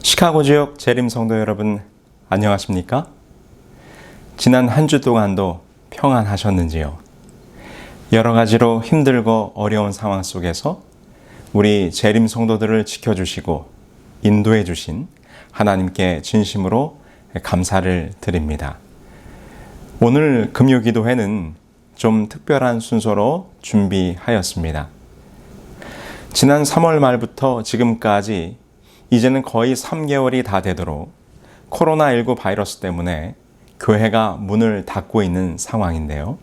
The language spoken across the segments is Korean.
시카고 지역 재림 성도 여러분, 안녕하십니까? 지난 한 주 동안도 평안하셨는지요? 여러 가지로 힘들고 어려운 상황 속에서 우리 재림 성도들을 지켜주시고 인도해 주신 하나님께 진심으로 감사를 드립니다. 오늘 금요 기도회는 좀 특별한 순서로 준비하였습니다. 지난 3월 말부터 지금까지 이제는 거의 3개월이 다 되도록 코로나19 바이러스 때문에 교회가 문을 닫고 있는 상황인데요.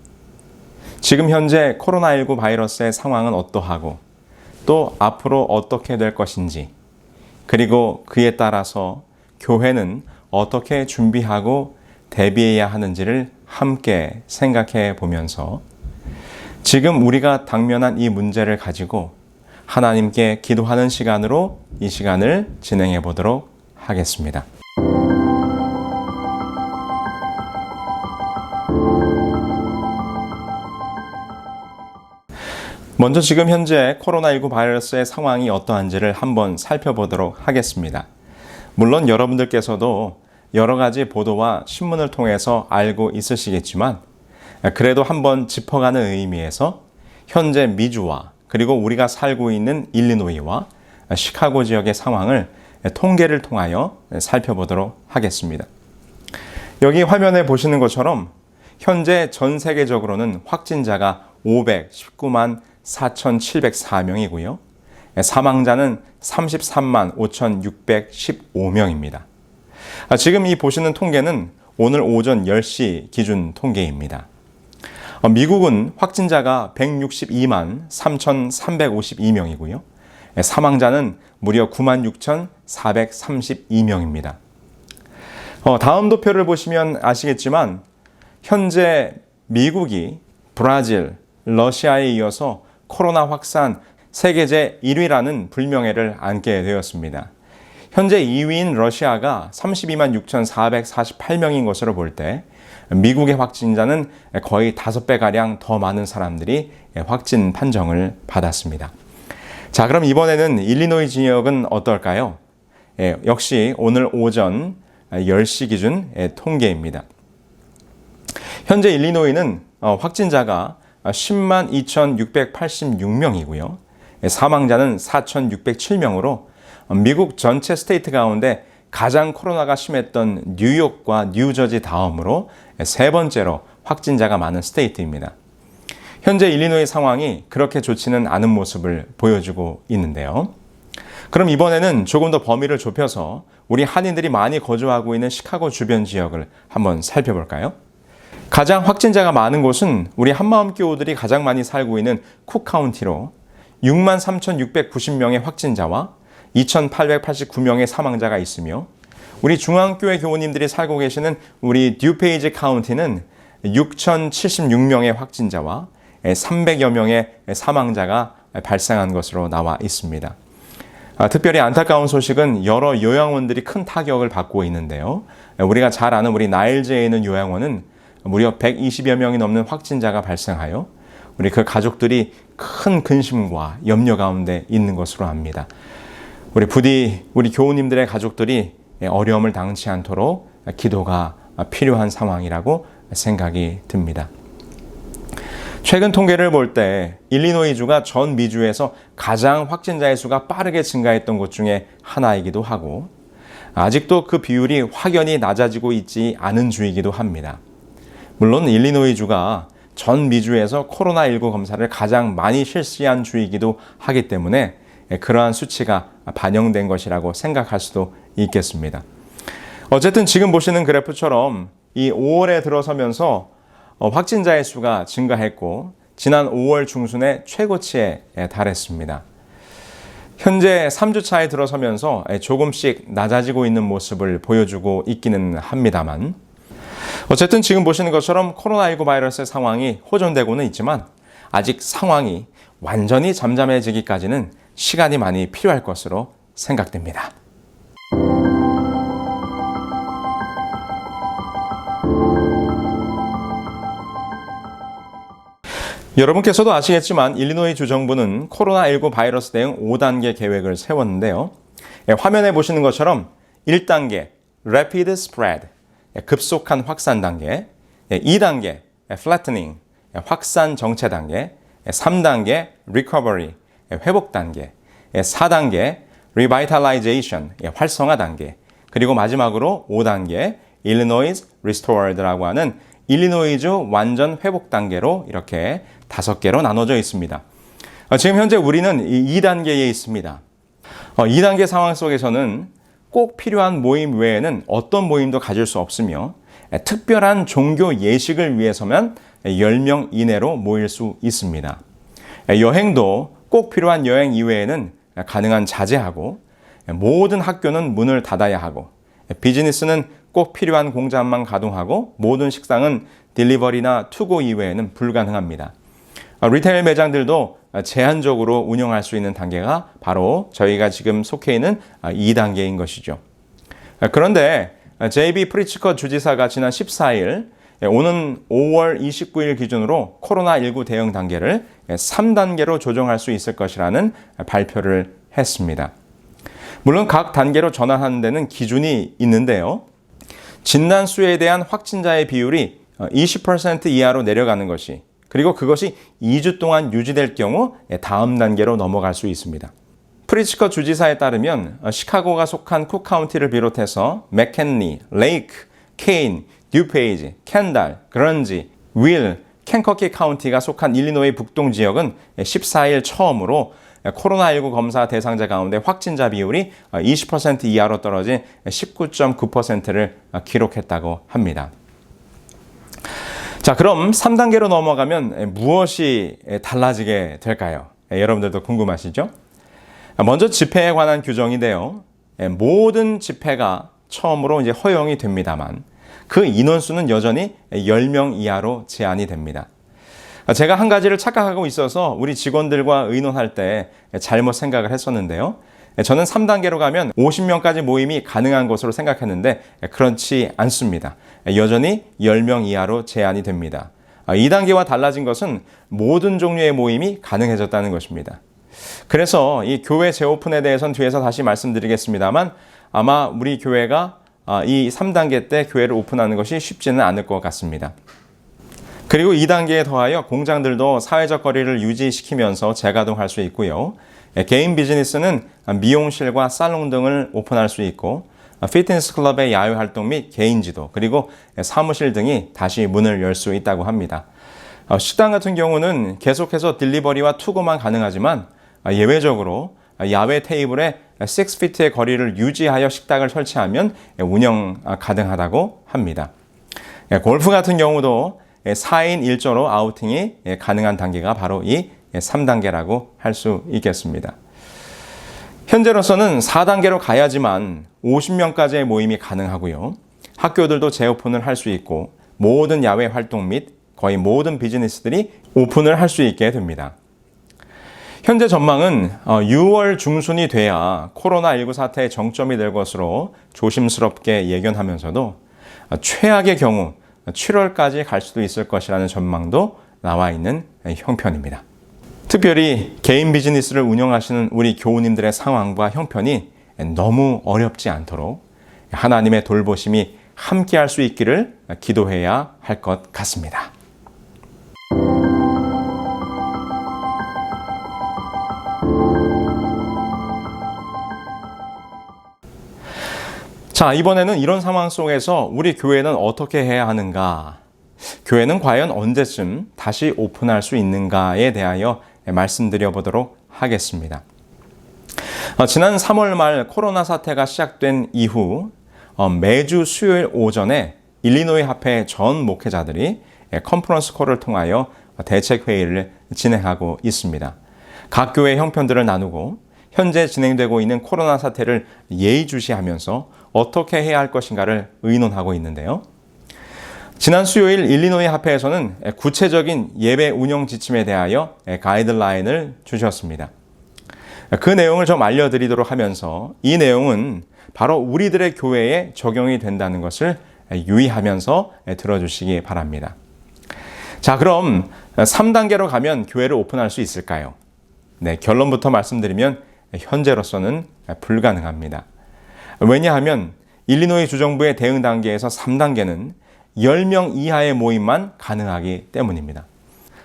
지금 현재 코로나19 바이러스의 상황은 어떠하고 또 앞으로 어떻게 될 것인지, 그리고 그에 따라서 교회는 어떻게 준비하고 대비해야 하는지를 함께 생각해 보면서 지금 우리가 당면한 이 문제를 가지고 하나님께 기도하는 시간으로 이 시간을 진행해 보도록 하겠습니다. 먼저 지금 현재 코로나19 바이러스의 상황이 어떠한지를 한번 살펴보도록 하겠습니다. 물론 여러분들께서도 여러 가지 보도와 신문을 통해서 알고 있으시겠지만 그래도 한번 짚어가는 의미에서 현재 미주와 그리고 우리가 살고 있는 일리노이와 시카고 지역의 상황을 통계를 통하여 살펴보도록 하겠습니다. 여기 화면에 보시는 것처럼 현재 전 세계적으로는 확진자가 519만 4,704명이고요. 사망자는 33만 5,615명입니다. 지금 이 보시는 통계는 오늘 오전 10시 기준 통계입니다. 미국은 확진자가 162만 3,352명이고요. 사망자는 무려 96,432명입니다. 다음 도표를 보시면 아시겠지만 현재 미국이 브라질, 러시아에 이어서 코로나 확산 세계제 1위라는 불명예를 안게 되었습니다. 현재 2위인 러시아가 32만 6,448명인 것으로 볼 때 미국의 확진자는 거의 5배가량 더 많은 사람들이 확진 판정을 받았습니다. 자, 그럼 이번에는 일리노이 지역은 어떨까요? 역시 오늘 오전 10시 기준 통계입니다. 현재 일리노이는 확진자가 10만 2,686명이고요. 사망자는 4,607명으로 미국 전체 스테이트 가운데 가장 코로나가 심했던 뉴욕과 뉴저지 다음으로 세 번째로 확진자가 많은 스테이트입니다. 현재 일리노이 상황이 그렇게 좋지는 않은 모습을 보여주고 있는데요. 그럼 이번에는 조금 더 범위를 좁혀서 우리 한인들이 많이 거주하고 있는 시카고 주변 지역을 한번 살펴볼까요? 가장 확진자가 많은 곳은 우리 한마음교우들이 가장 많이 살고 있는 쿡 카운티로 6만 3,690명의 확진자와 2,889명의 사망자가 있으며 우리 중앙교회 교우님들이 살고 계시는 우리 듀페이지 카운티는 6,076명의 확진자와 300여 명의 사망자가 발생한 것으로 나와 있습니다. 특별히 안타까운 소식은 여러 요양원들이 큰 타격을 받고 있는데요. 우리가 잘 아는 우리 나일즈에 있는 요양원은 무려 120여 명이 넘는 확진자가 발생하여 우리 그 가족들이 큰 근심과 염려 가운데 있는 것으로 압니다. 부디 우리 교우님들의 가족들이 어려움을 당치 않도록 기도가 필요한 상황이라고 생각이 듭니다. 최근 통계를 볼 때 일리노이주가 전 미주에서 가장 확진자의 수가 빠르게 증가했던 곳 중에 하나이기도 하고 아직도 그 비율이 확연히 낮아지고 있지 않은 주이기도 합니다. 물론 일리노이주가 전 미주에서 코로나19 검사를 가장 많이 실시한 주이기도 하기 때문에 그러한 수치가 반영된 것이라고 생각할 수도 있겠습니다. 어쨌든 지금 보시는 그래프처럼 이 5월에 들어서면서 확진자의 수가 증가했고 지난 5월 중순에 최고치에 달했습니다. 현재 3주 차에 들어서면서 조금씩 낮아지고 있는 모습을 보여주고 있기는 합니다만 어쨌든 지금 보시는 것처럼 코로나19 바이러스의 상황이 호전되고는 있지만 아직 상황이 완전히 잠잠해지기까지는 시간이 많이 필요할 것으로 생각됩니다. 여러분께서도 아시겠지만 일리노이 주정부는 코로나19 바이러스 대응 5단계 계획을 세웠는데요. 화면에 보시는 것처럼 1단계 rapid spread, 급속한 확산 단계, 2단계 flattening, 확산 정체 단계, 3단계 recovery, 회복 단계, 4단계 revitalization, 활성화 단계, 그리고 마지막으로 5단계 Illinois restored라고 하는 일리노이주 완전 회복 단계로 이렇게 5개로 나눠져 있습니다. 지금 현재 우리는 이 2단계에 있습니다. 2단계 상황 속에서는 꼭 필요한 모임 외에는 어떤 모임도 가질 수 없으며 특별한 종교 예식을 위해서만 10명 이내로 모일 수 있습니다. 여행도 꼭 필요한 여행 이외에는 가능한 자제하고 모든 학교는 문을 닫아야 하고 비즈니스는 꼭 필요한 공장만 가동하고 모든 식당은 딜리버리나 투고 이외에는 불가능합니다. 리테일 매장들도 제한적으로 운영할 수 있는 단계가 바로 저희가 지금 속해 있는 2단계인 것이죠. 그런데 JB 프리츠컷 주지사가 지난 14일 오는 5월 29일 기준으로 코로나19 대응 단계를 3단계로 조정할 수 있을 것이라는 발표를 했습니다. 물론 각 단계로 전환하는 데는 기준이 있는데요. 진단수에 대한 확진자의 비율이 20% 이하로 내려가는 것이, 그리고 그것이 2주 동안 유지될 경우 다음 단계로 넘어갈 수 있습니다. 프리츠컷 주지사에 따르면 시카고가 속한 쿡 카운티를 비롯해서 맥켄리, 레이크, 케인, 듀페이지, 캔달, 그런지, 윌, 켄커키 카운티가 속한 일리노이 북동 지역은 14일 처음으로 코로나19 검사 대상자 가운데 확진자 비율이 20% 이하로 떨어진 19.9%를 기록했다고 합니다. 자, 그럼 3단계로 넘어가면 무엇이 달라지게 될까요? 여러분들도 궁금하시죠? 먼저 집회에 관한 규정인데요. 모든 집회가 처음으로 이제 허용이 됩니다만 그 인원수는 여전히 10명 이하로 제한이 됩니다. 제가 한 가지를 착각하고 있어서 우리 직원들과 의논할 때 잘못 생각을 했었는데요. 저는 3단계로 가면 50명까지 모임이 가능한 것으로 생각했는데 그렇지 않습니다. 여전히 10명 이하로 제한이 됩니다. 2단계와 달라진 것은 모든 종류의 모임이 가능해졌다는 것입니다. 그래서 이 교회 재오픈에 대해서는 뒤에서 다시 말씀드리겠습니다만 아마 우리 교회가 이 3단계 때 교회를 오픈하는 것이 쉽지는 않을 것 같습니다. 그리고 2단계에 더하여 공장들도 사회적 거리를 유지시키면서 재가동할 수 있고요. 개인 비즈니스는 미용실과 살롱 등을 오픈할 수 있고 피트니스 클럽의 야외 활동 및 개인지도 그리고 사무실 등이 다시 문을 열 수 있다고 합니다. 식당 같은 경우는 계속해서 딜리버리와 투고만 가능하지만 예외적으로 야외 테이블에 6피트의 거리를 유지하여 식당을 설치하면 운영 가능하다고 합니다. 골프 같은 경우도 4인 1조로 아우팅이 가능한 단계가 바로 이 3단계라고 할 수 있겠습니다. 현재로서는 4단계로 가야지만 50명까지의 모임이 가능하고요. 학교들도 재오픈을 할 수 있고 모든 야외 활동 및 거의 모든 비즈니스들이 오픈을 할 수 있게 됩니다. 현재 전망은 6월 중순이 돼야 코로나19 사태의 정점이 될 것으로 조심스럽게 예견하면서도 최악의 경우 7월까지 갈 수도 있을 것이라는 전망도 나와 있는 형편입니다. 특별히 개인 비즈니스를 운영하시는 우리 교우님들의 상황과 형편이 너무 어렵지 않도록 하나님의 돌보심이 함께할 수 있기를 기도해야 할 것 같습니다. 자, 이번에는 이런 상황 속에서 우리 교회는 어떻게 해야 하는가? 교회는 과연 언제쯤 다시 오픈할 수 있는가에 대하여 말씀드려 보도록 하겠습니다. 지난 3월 말 코로나 사태가 시작된 이후 매주 수요일 오전에 일리노이 합회 전 목회자들이 컨퍼런스 콜을 통하여 대책회의를 진행하고 있습니다. 각 교회 형편들을 나누고 현재 진행되고 있는 코로나 사태를 예의주시하면서 어떻게 해야 할 것인가를 의논하고 있는데요. 지난 수요일 일리노이 합회에서는 구체적인 예배 운영 지침에 대하여 가이드라인을 주셨습니다. 그 내용을 좀 알려드리도록 하면서 이 내용은 바로 우리들의 교회에 적용이 된다는 것을 유의하면서 들어주시기 바랍니다. 자, 그럼 3단계로 가면 교회를 오픈할 수 있을까요? 네, 결론부터 말씀드리면 현재로서는 불가능합니다. 왜냐하면 일리노이 주정부의 대응 단계에서 3단계는 10명 이하의 모임만 가능하기 때문입니다.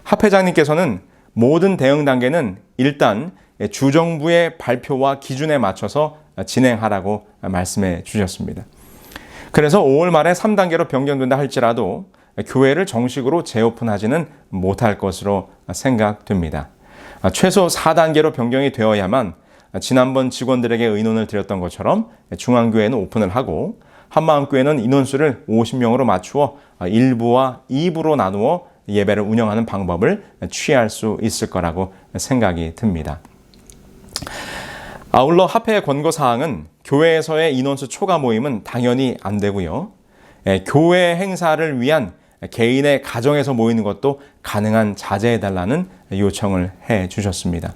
합회장님께서는 모든 대응 단계는 일단 주정부의 발표와 기준에 맞춰서 진행하라고 말씀해 주셨습니다. 그래서 5월 말에 3단계로 변경된다 할지라도 교회를 정식으로 재오픈하지는 못할 것으로 생각됩니다. 최소 4단계로 변경이 되어야만 지난번 직원들에게 의논을 드렸던 것처럼 중앙교회는 오픈을 하고 한마음교회는 인원수를 50명으로 맞추어 1부와 2부로 나누어 예배를 운영하는 방법을 취할 수 있을 거라고 생각이 듭니다. 아울러 합회의 권고사항은 교회에서의 인원수 초과 모임은 당연히 안 되고요. 교회 행사를 위한 개인의 가정에서 모이는 것도 가능한 자제해달라는 요청을 해 주셨습니다.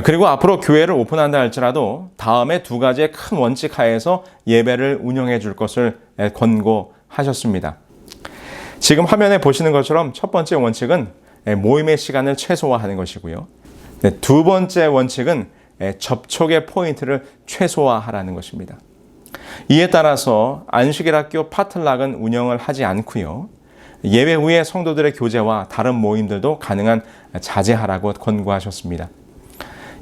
그리고 앞으로 교회를 오픈한다 할지라도 다음에 2가지의 큰 원칙 하에서 예배를 운영해 줄 것을 권고하셨습니다. 지금 화면에 보시는 것처럼 첫 번째 원칙은 모임의 시간을 최소화하는 것이고요. 2번째 원칙은 접촉의 포인트를 최소화하라는 것입니다. 이에 따라서 안식일학교 파틀락은 운영을 하지 않고요. 예배 후에 성도들의 교제와 다른 모임들도 가능한 자제하라고 권고하셨습니다.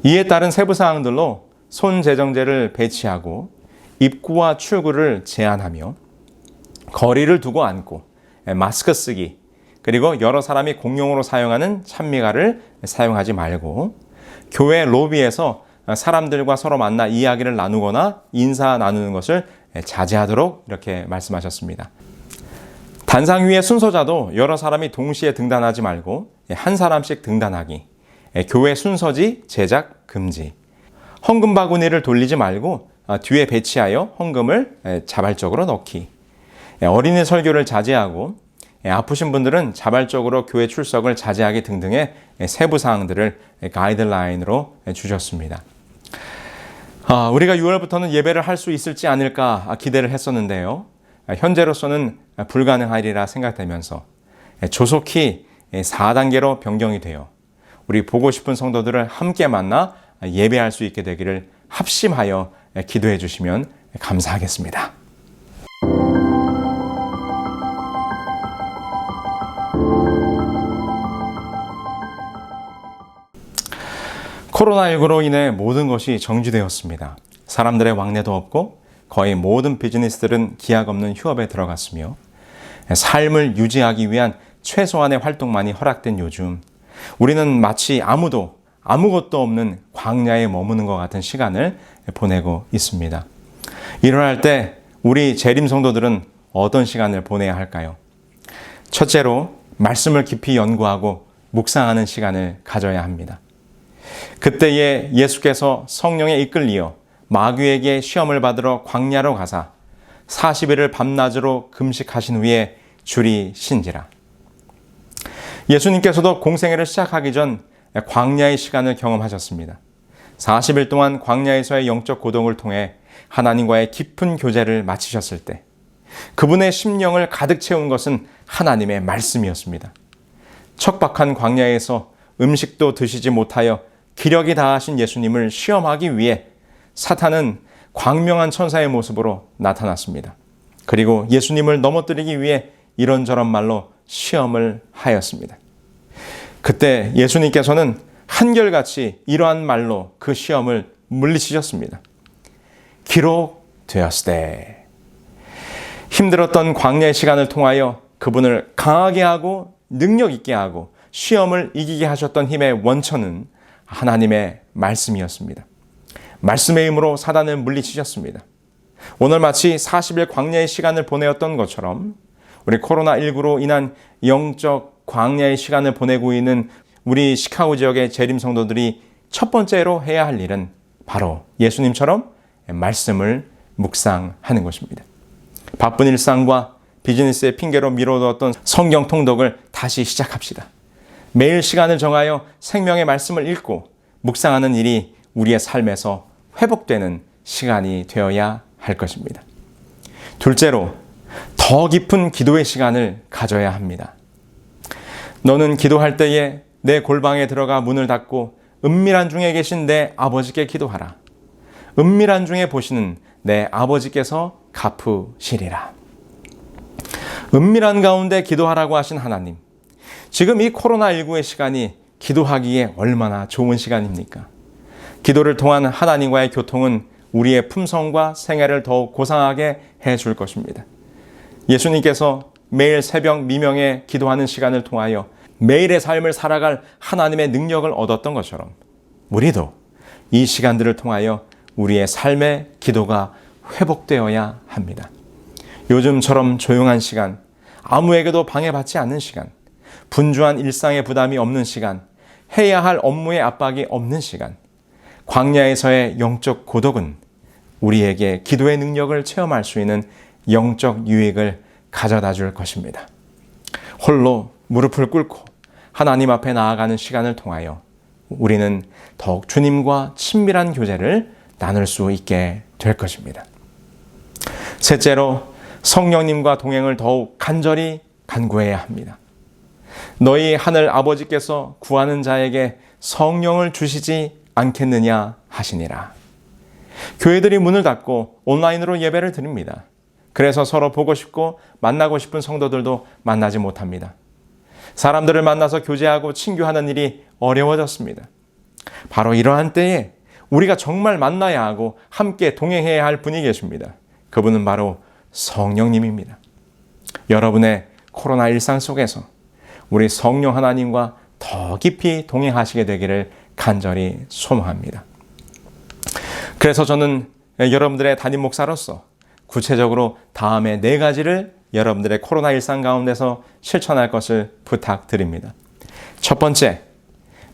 이에 따른 세부 사항들로 손재정제를 배치하고 입구와 출구를 제한하며 거리를 두고 앉고 마스크 쓰기, 그리고 여러 사람이 공용으로 사용하는 찬미가를 사용하지 말고 교회 로비에서 사람들과 서로 만나 이야기를 나누거나 인사 나누는 것을 자제하도록 이렇게 말씀하셨습니다. 단상 위의 순서자도 여러 사람이 동시에 등단하지 말고 한 사람씩 등단하기, 교회 순서지 제작 금지, 헌금 바구니를 돌리지 말고 뒤에 배치하여 헌금을 자발적으로 넣기, 어린이 설교를 자제하고 아프신 분들은 자발적으로 교회 출석을 자제하기 등등의 세부 사항들을 가이드라인으로 주셨습니다. 우리가 6월부터는 예배를 할 수 있을지 않을까 기대를 했었는데요. 현재로서는 불가능하리라 생각되면서 조속히 4단계로 변경이 되어 우리 보고 싶은 성도들을 함께 만나 예배할 수 있게 되기를 합심하여 기도해 주시면 감사하겠습니다. 코로나19로 인해 모든 것이 정지되었습니다. 사람들의 왕래도 없고 거의 모든 비즈니스들은 기약 없는 휴업에 들어갔으며 삶을 유지하기 위한 최소한의 활동만이 허락된 요즘 우리는 마치 아무것도 없는 광야에 머무는 것 같은 시간을 보내고 있습니다. 일어날 때 우리 재림 성도들은 어떤 시간을 보내야 할까요? 첫째로 말씀을 깊이 연구하고 묵상하는 시간을 가져야 합니다. 그때에 예수께서 성령에 이끌리어 마귀에게 시험을 받으러 광야로 가사 40일을 밤낮으로 금식하신 후에 줄이 신지라. 예수님께서도 공생애를 시작하기 전 광야의 시간을 경험하셨습니다. 40일 동안 광야에서의 영적 고동을 통해 하나님과의 깊은 교제를 마치셨을 때 그분의 심령을 가득 채운 것은 하나님의 말씀이었습니다. 척박한 광야에서 음식도 드시지 못하여 기력이 다하신 예수님을 시험하기 위해 사탄은 광명한 천사의 모습으로 나타났습니다. 그리고 예수님을 넘어뜨리기 위해 이런저런 말로 시험을 하였습니다. 그때 예수님께서는 한결같이 이러한 말로 그 시험을 물리치셨습니다. 기록되었으되. 힘들었던 광야의 시간을 통하여 그분을 강하게 하고 능력 있게 하고 시험을 이기게 하셨던 힘의 원천은 하나님의 말씀이었습니다. 말씀의 힘으로 사단을 물리치셨습니다. 오늘 마치 40일 광야의 시간을 보내었던 것처럼 우리 코로나19로 인한 영적 광야의 시간을 보내고 있는 우리 시카고 지역의 재림 성도들이 첫 번째로 해야 할 일은 바로 예수님처럼 말씀을 묵상하는 것입니다. 바쁜 일상과 비즈니스의 핑계로 미뤄두었던 성경 통독을 다시 시작합시다. 매일 시간을 정하여 생명의 말씀을 읽고 묵상하는 일이 우리의 삶에서 회복되는 시간이 되어야 할 것입니다. 둘째로, 더 깊은 기도의 시간을 가져야 합니다. 너는 기도할 때에 내 골방에 들어가 문을 닫고 은밀한 중에 계신 내 아버지께 기도하라. 은밀한 중에 보시는 내 아버지께서 갚으시리라. 은밀한 가운데 기도하라고 하신 하나님, 지금 이 코로나19의 시간이 기도하기에 얼마나 좋은 시간입니까? 기도를 통한 하나님과의 교통은 우리의 품성과 생애를 더욱 고상하게 해줄 것입니다. 예수님께서 매일 새벽 미명에 기도하는 시간을 통하여 매일의 삶을 살아갈 하나님의 능력을 얻었던 것처럼 우리도 이 시간들을 통하여 우리의 삶의 기도가 회복되어야 합니다. 요즘처럼 조용한 시간, 아무에게도 방해받지 않는 시간, 분주한 일상의 부담이 없는 시간, 해야 할 업무의 압박이 없는 시간, 광야에서의 영적 고독은 우리에게 기도의 능력을 체험할 수 있는 영적 유익을 가져다 줄 것입니다. 홀로 무릎을 꿇고 하나님 앞에 나아가는 시간을 통하여 우리는 더욱 주님과 친밀한 교제를 나눌 수 있게 될 것입니다. 셋째로, 성령님과 동행을 더욱 간절히 간구해야 합니다. 너희 하늘 아버지께서 구하는 자에게 성령을 주시지 않겠느냐 하시니라. 교회들이 문을 닫고 온라인으로 예배를 드립니다. 그래서 서로 보고 싶고 만나고 싶은 성도들도 만나지 못합니다. 사람들을 만나서 교제하고 친교하는 일이 어려워졌습니다. 바로 이러한 때에 우리가 정말 만나야 하고 함께 동행해야 할 분이 계십니다. 그분은 바로 성령님입니다. 여러분의 코로나 일상 속에서 우리 성령 하나님과 더 깊이 동행하시게 되기를 간절히 소망합니다. 그래서 저는 여러분들의 담임 목사로서 구체적으로 다음에 4가지를 여러분들의 코로나 일상 가운데서 실천할 것을 부탁드립니다. 첫 번째,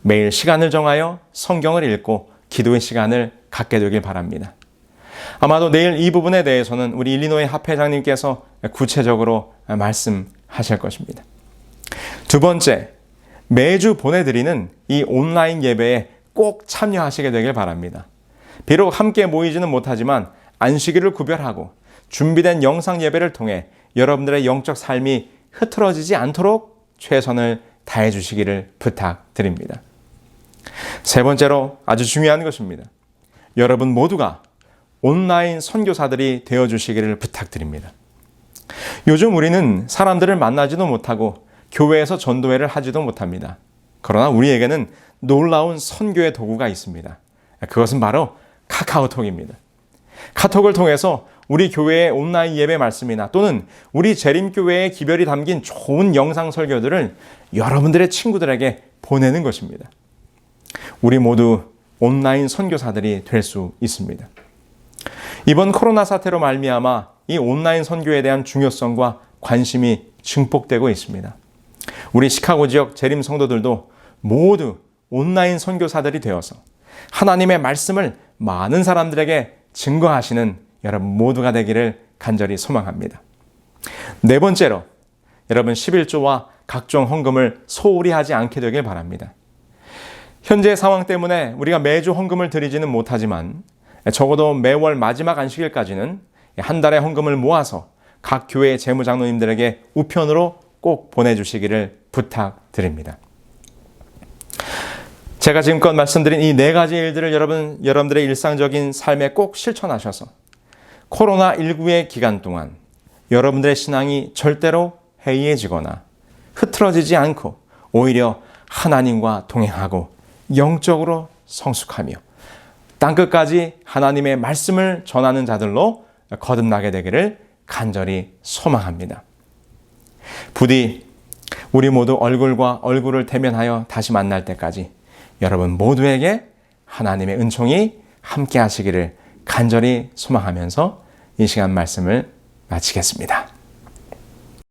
매일 시간을 정하여 성경을 읽고 기도의 시간을 갖게 되길 바랍니다. 아마도 내일 이 부분에 대해서는 우리 일리노이 합회장님께서 구체적으로 말씀하실 것입니다. 두 번째, 매주 보내드리는 이 온라인 예배에 꼭 참여하시게 되길 바랍니다. 비록 함께 모이지는 못하지만 안식일을 구별하고 준비된 영상 예배를 통해 여러분들의 영적 삶이 흐트러지지 않도록 최선을 다해 주시기를 부탁드립니다. 세 번째로 아주 중요한 것입니다. 여러분 모두가 온라인 선교사들이 되어주시기를 부탁드립니다. 요즘 우리는 사람들을 만나지도 못하고 교회에서 전도회를 하지도 못합니다. 그러나 우리에게는 놀라운 선교의 도구가 있습니다. 그것은 바로 카카오톡입니다. 카톡을 통해서 우리 교회의 온라인 예배 말씀이나 또는 우리 재림교회의 기별이 담긴 좋은 영상 설교들을 여러분들의 친구들에게 보내는 것입니다. 우리 모두 온라인 선교사들이 될 수 있습니다. 이번 코로나 사태로 말미암아 이 온라인 선교에 대한 중요성과 관심이 증폭되고 있습니다. 우리 시카고 지역 재림 성도들도 모두 온라인 선교사들이 되어서 하나님의 말씀을 많은 사람들에게 증거하시는 여러분 모두가 되기를 간절히 소망합니다. 네 번째로, 여러분 11조와 각종 헌금을 소홀히 하지 않게 되길 바랍니다. 현재 상황 때문에 우리가 매주 헌금을 드리지는 못하지만 적어도 매월 마지막 안식일까지는 한 달의 헌금을 모아서 각 교회 재무장로님들에게 우편으로 꼭 보내주시기를 부탁드립니다. 제가 지금껏 말씀드린 이 4가지 일들을 여러분들의 일상적인 삶에 꼭 실천하셔서 코로나19의 기간 동안 여러분들의 신앙이 절대로 해이해지거나 흐트러지지 않고 오히려 하나님과 동행하고 영적으로 성숙하며 땅끝까지 하나님의 말씀을 전하는 자들로 거듭나게 되기를 간절히 소망합니다. 부디 우리 모두 얼굴과 얼굴을 대면하여 다시 만날 때까지 여러분 모두에게 하나님의 은총이 함께 하시기를 간절히 소망하면서 이 시간 말씀을 마치겠습니다.